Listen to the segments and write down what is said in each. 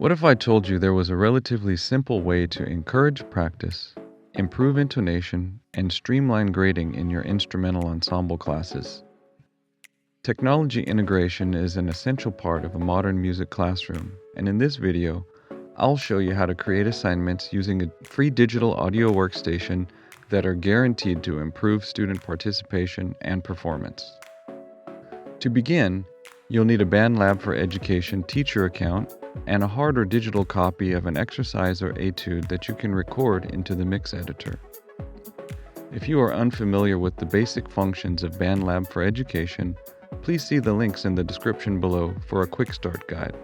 What if I told you there was a relatively simple way to encourage practice, improve intonation, and streamline grading in your instrumental ensemble classes? Technology integration is an essential part of a modern music classroom, and in this video, I'll show you how to create assignments using a free digital audio workstation that are guaranteed to improve student participation and performance. To begin, you'll need a BandLab for Education teacher account and a hard or digital copy of an exercise or etude that you can record into the mix editor. If you are unfamiliar with the basic functions of BandLab for Education, please see the links in the description below for a quick start guide.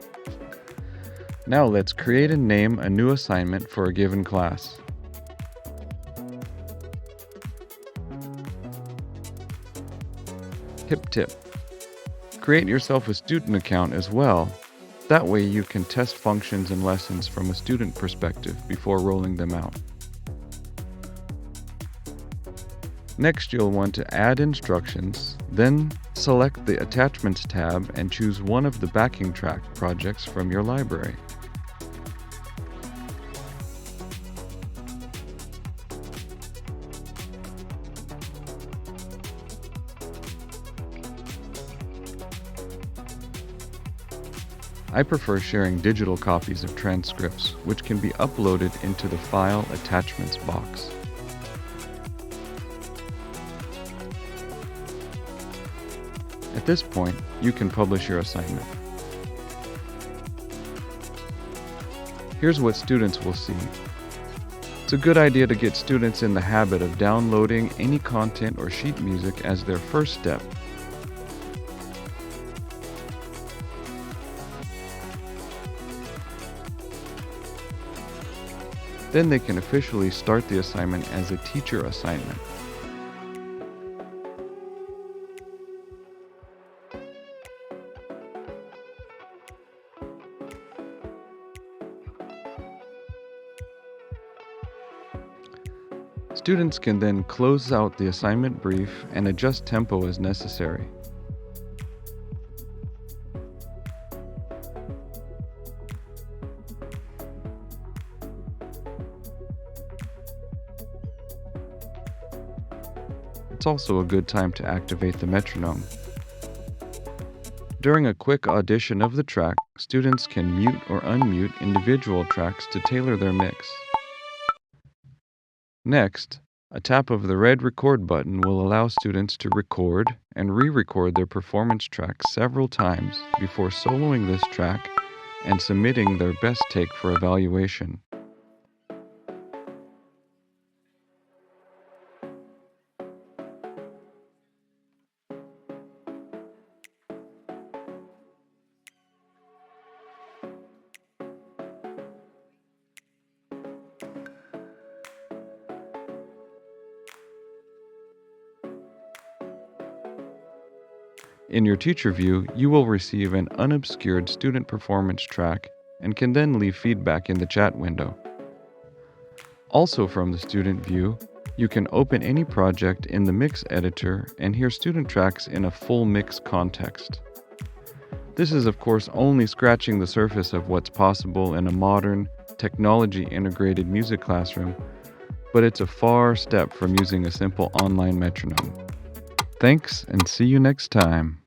Now let's create and name a new assignment for a given class. Hip tip: create yourself a student account as well. That way you can test functions and lessons from a student perspective before rolling them out. Next, you'll want to add instructions, then select the Attachments tab and choose one of the backing track projects from your library. I prefer sharing digital copies of transcripts, which can be uploaded into the File Attachments box. At this point, you can publish your assignment. Here's what students will see. It's a good idea to get students in the habit of downloading any content or sheet music as their first step. Then they can officially start the assignment as a teacher assignment. Students can then close out the assignment brief and adjust tempo as necessary. It's also a good time to activate the metronome. During a quick audition of the track, students can mute or unmute individual tracks to tailor their mix. Next, a tap of the red record button will allow students to record and re-record their performance track several times before soloing this track and submitting their best take for evaluation. In your teacher view, you will receive an unobscured student performance track and can then leave feedback in the chat window. Also from the student view, you can open any project in the mix editor and hear student tracks in a full mix context. This is of course only scratching the surface of what's possible in a modern, technology-integrated music classroom, but it's a far step from using a simple online metronome. Thanks, and see you next time.